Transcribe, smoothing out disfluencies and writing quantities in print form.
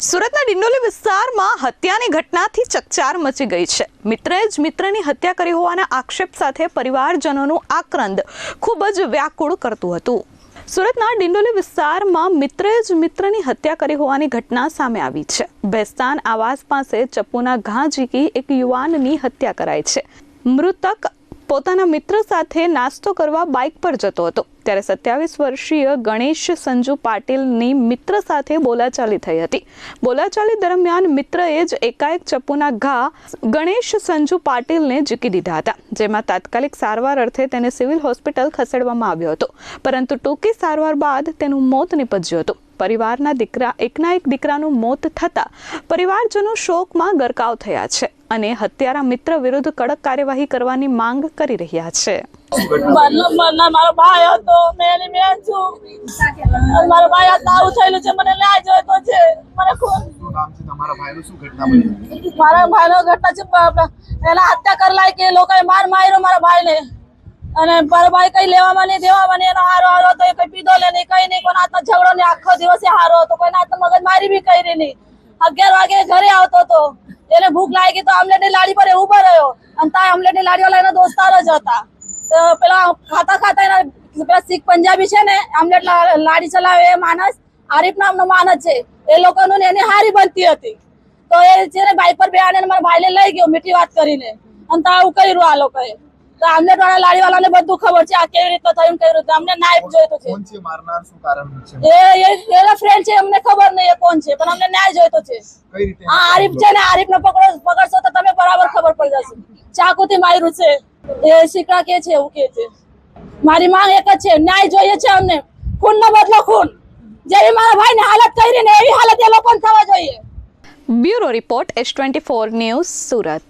સુરતના ડિંડોલી વિસ્તારમાં હત્યાની ઘટનાથી ચકચાર મચી ગઈ છે। મિત્રએ જ મિત્રની હત્યા કરી હોવાના આક્ષેપ સાથે પરિવારજનોનું આક્રંદ ખૂબ જ વ્યાકુળ કરતું હતું। સુરતના ડિંડોલી વિસ્તારમાં મિત્રએ જ મિત્રની હત્યા કરી હોવાની ઘટના સામે આવી છે। બેસ્તાન આવાસ પાસે ચપ્પુના ઘા ઝીકી એક યુવાનની હત્યા કરાઈ છે। મૃતક પોતાના મિત્ર સાથે નાસ્તો કરવા બાઇક પર જતો હતો ત્યારે 27 વર્ષીય ગણેશ સંજુ પાટીલની મિત્ર સાથે બોલાચાલી થઈ હતી। બોલાચાલી દરમિયાન મિત્રએ જ એકાએક ચપ્પુના ઘા ગણેશ સંજુ પાટીલને ઝીકી દીધા હતા, જેમાં તાત્કાલિક સારવાર અર્થે તેને સિવિલ હોસ્પિટલ ખસેડવામાં આવ્યો હતો, પરંતુ ટૂંકી સારવાર બાદ તેનું મોત નીપજ્યું હતું। પરિવારના એકના એક દીકરાનું મોત થતાં પરિવારજનો શોકમાં ગરકાવ થયા છે અને હત્યારા મિત્ર વિરુદ્ધ કડક કાર્યવાહી કરવાની માંગ કરી રહ્યા છે। મારો ભાઈ હતો, મેં છું, મારો ભાઈ આવું થયેલું છે, મને ન્યાય જોઈતો છે। મને તમારા ભાઈનું શું ઘટના બની? મારા ભાઈનો ઘટના છે, એના હત્યા કરલાય કે લોકોએ માર્યો મારા ભાઈને, અને મારો ભાઈ કઈ લેવામાં નહીં દેવામાં નહીં, એનો હારો હતો, એ કઈ પીધો લે નહીં, કઈ નહીં, કોઈના હાથમાં ઝઘડો નહીં, આખો દિવસ હારો હતો, કોઈના હાથમાં મગજ મારી બી કરી નહીં। 11 વાગે ઘરે આવતો હતો, એને ભૂખ લાગી તો આમલેટની લાડી પર ઉભો રહ્યો, અને ત્યાં આમલેટની લાડી વાળા એના દોસ્તાર જ હતા। તો પેલા ખાતા એના પેલા શીખ પંજાબી છે ને, આમલેટ લાડી ચલાવે એ માણસ આરીફ નામનો માણસ છે, એ લોકોનું એની હારી બનતી હતી। તો એ છે ને બાઇક પર બેહાડીને મારા ભાઈને લઈ ગયો મીઠી વાત કરીને, અને તો આવું કર્યું આ લોકોએ। તો આમલેટ વાળા લાડી વાળાને બધું ખબર છે આ કેવી રીતે થયું, કેવી રીતે અમને ન્યાય જોઈતો છે। કોણ છે મારનાર, શું કારણ છે? એના ફ્રેન્ડ છે, અમને ખબર નહીં એ કોણ છે, પણ અમને ન્યાય જોઈતો છે। કઈ રીતે? હા, આરીફ છે ને, આરીફને પકડશો તો તમે બરાબર ખબર પડી જશે। ચાકુથી માર્યું છે, એ શીકડા કે છે, એવું કે છે। મારી માંગ એક જ છે, ન્યાય જોઈએ છે અમને, ખૂનનો બદલો ખૂન, જેવી મારા ભાઈને હાલત કરી ને એવી હાલત એ લોકોને થવા જોઈએ। Bureau report S24 news, Surat.